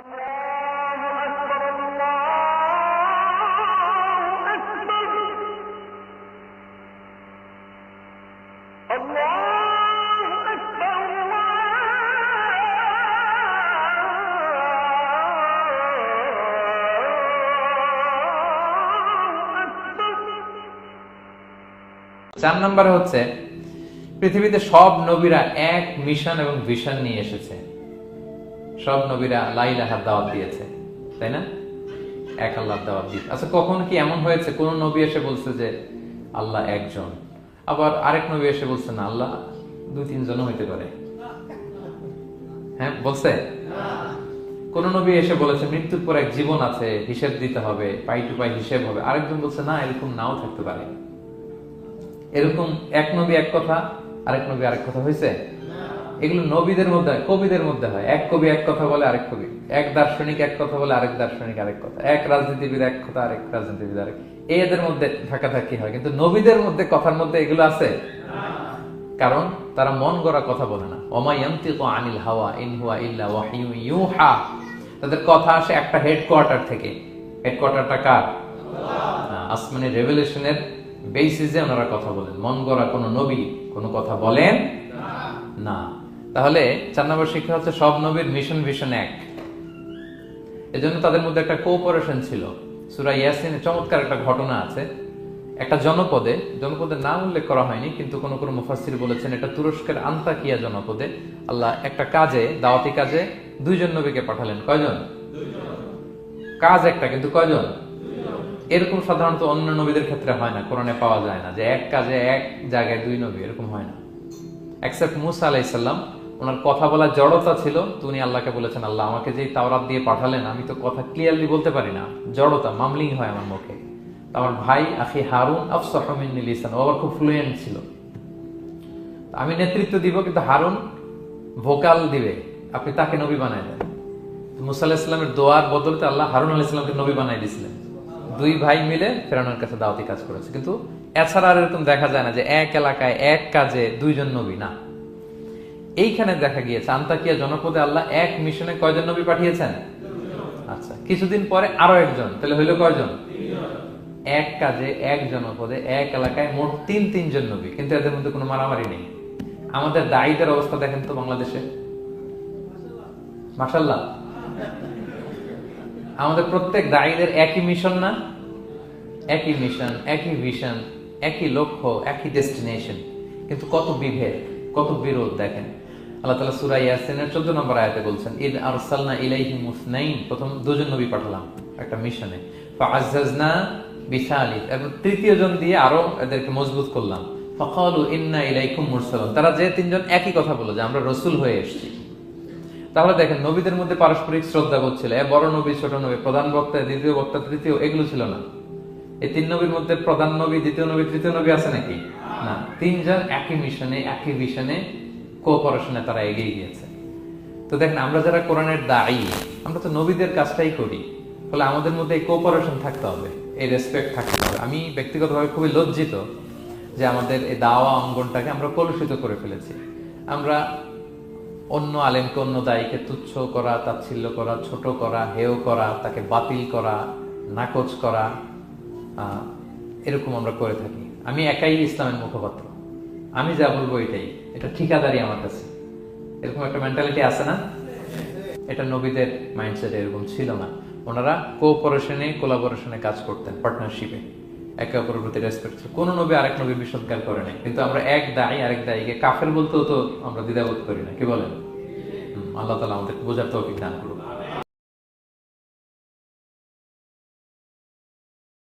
চার নম্বরে হচ্ছে পৃথিবীতে সব নবীরা এক মিশন এবং ভিশন নিয়ে এসেছে। সব নবীরা লা ইলাহার দাওয়াত দিয়েছে, তাই না? এক আল্লাহর দাওয়াত দিয়েছে। আচ্ছা, কখন কি এমন হয়েছে কোন নবী এসে বলছে যে আল্লাহ একজন, আবার আরেক নবী এসে বলছে না আল্লাহ দুই তিনজন হইতে পারে? হ্যাঁ, বলছে? কোন নবী এসে বলেছে মৃত্যুর পর এক জীবন আছে, হিসেব দিতে হবে, পাই টু পাই হিসেব হবে। আরেকজন বলছে না, এরকম নাও থাকতে পারে। এরকম এক নবী এক কথা, আরেক নবী আরেক কথা হয়েছে? এগুলো নবীদের মধ্যে হয়, কবিদের মধ্যে হয়। এক কবি এক কথা বলে, আরেক কবি, এক দার্শনিক এক কথা বলে, আরেক দার্শনিক আরেক কথা, এক রাজনীতিবিদ এক কথা, আরেক রাজনীতিবিদ আরেক। এদের মধ্যে থাকাথাকি হয়, কিন্তু নবীদের মধ্যে কথার মধ্যে এগুলো আছে? কারণ তারা মন গড়া কথা বলে না। ওমা ইয়ানতিকু আনিল হাওয়া ইন হুয়া ইল্লা ওয়াহয়ু ইউহা। তাদের কথা আসে একটা হেডকোয়ার্টার থেকে। হেডকোয়ার্টারটা কার? আসমানি রেভেলেশনের বেসিসে ওনারা কথা বলেন। মন গড়া কোন নবী কোন কথা বলেন না। তাহলে 4 নম্বর শিক্ষা হচ্ছে সব নবীর মিশন ভিশন এক। এজন্য তাদের মধ্যে একটা কোঅপারেশন ছিল। সূরা ইয়াসিনে চমৎকার একটা ঘটনা আছে। একটা জনপদের নাম উল্লেখ করা হয়নি, কিন্তু কোন কোন মুফাসসির বলেছেন এটা তুরস্কের আন্তাকিয়া জনপদে আল্লাহ একটা কাজে, দাওয়াতি কাজে 2 জন নবীকে পাঠালেন। কয়জন? 2 জন। কাজ একটা, কিন্তু কয়জন? 2 জন। এরকম সাধারণত অন্য নবীদের ক্ষেত্রে হয় না, কোরআনে পাওয়া যায় না যে এক কাজে এক জায়গায় 2 নবী, এরকম হয় না। এক্সেপ্ট মুসা আলাইহিস সালাম, ওনার কথা বলার জড়তা ছিল, তো উনি আল্লাহকে বলেছেন আল্লাহ আমাকে যেই তাওরাত দিয়ে পাঠালেন আমি তো কথা ক্লিয়ারলি বলতে পারি না, জড়তা, মামলিং হয় আমার মুখে। আমার ভাই আখি হারুন আফসাহু মিন্নি লিসান, ও আবার খুব ফ্লুয়েন্ট ছিল। আমি নেতৃত্ব দিব, কিন্তু হারুন ভোকাল দিবে, আপনি তাকে নবী বানায় দেন। মুসা আলাইহিস সালামের দোয়ার বদলতে আল্লাহ হারুন আলাইহিস সালামকে নবী বানায় দিয়েছিলেন। 2 ভাই মিলে ফেরাউনের কাছে দাওয়াতি কাজ করেছে। কিন্তু এছাড়া আর এরকম দেখা যায় না যে এক এলাকায় এক কাজে 2 জন নবী, না। এইখানে দেখা গিয়েছে আন্তাকিয়া জনপদে আল্লাহ এক মিশনে কয়জন নবী পাঠিয়েছেন? 2 জন। আচ্ছা, কিছুদিন পরে আরো একজন, তাহলে হইলো কয়জন? 3 জন। এক কাজে এক জনপদে এক এলাকায় মোট 3 জন নবী, কিন্তু এদের মধ্যে কোনো মারামারি নেই। আমাদের দায়ীদের অবস্থা দেখেন তো বাংলাদেশে, মাশাআল্লাহ। আমাদের প্রত্যেক দায়ীদের একই মিশন না? একই মিশন, একই ভিশন, একই লক্ষ্য, একই ডেস্টিনেশন, কিন্তু কত বিভেদ, কত বিরোধ দেখেন। আল্লাহ তাআলা সূরা ইয়াসিনের 14 নম্বর আয়াতে বলছেন ইদ আরসালনা ইলাইহিম মুসনাইন, প্রথম 2 জন নবী পাঠালাম একটা মিশনে, ফাআজ্জাজনা বিসালিস, এবং 3য় জন দিয়ে আরো এদেরকে মজবুত করলাম। ফাকালু ইন্না ইলাইকুম মুরসালুন, তারা যে 3 জন একই কথা বলল যে আমরা রাসূল হয়ে এসেছি। তাহলে দেখেন নবীদের মধ্যে পারস্পরিক শ্রদ্ধাবোধ ছিল। বড় নবী, ছোট নবী, প্রধান বক্তা, দ্বিতীয় বক্তা, তৃতীয়, এগুলো ছিল না। এই 3 নবীর মধ্যে প্রধান নবী, দ্বিতীয় নবী, তৃতীয় নবী আছে নাকি? না। 3 জন একই মিশনে, একই ভিশনে, কোঅপারেশনে তারা এগিয়ে গিয়েছে। তো দেখেন আমরা যারা কোরআনের দায়ী, আমরা তো নবীদের কাজটাই করি, ফলে আমাদের মধ্যে এই কোঅপারেশন থাকতে হবে, এই রেসপেক্ট থাকতে হবে। আমি ব্যক্তিগতভাবে খুবই লজ্জিত যে আমাদের এই দাওয়া অঙ্গনটাকে আমরা কলুষিত করে ফেলেছি। আমরা অন্য আলেমকে, অন্য দায়ীকে তুচ্ছ করা, তাচ্ছিল্য করা, ছোট করা, হেয় করা, তাকে বাতিল করা, নাকচ করা, এরকম আমরা করে থাকি। আমি একাই ইসলামের মুখপাত্র, আমি যা বলবো এটাই, এটা ঠিকাদারি আমার কাছে, এরকম একটা মেন্টালিটি আছে না? এটা নবীদের মাইন্ডসেট এরকম ছিল না। ওনারা কোঅপারেশনে, কোলাবোরেশনে কাজ করতেন, পার্টনারশিপে, একে অপরের প্রতি রেসপেক্ট ছিল। কোন নবী আরেক নবী বিসৎকার করে নাই, কিন্তু আমরা এক দায়ী আরেক দায়ীকে কাফের বলতেও তো আমরা দ্বিধাবোধ করি না, কি বলেন? আল্লাহ তাআলা আমাদের বোঝার তৌফিক দান করুন।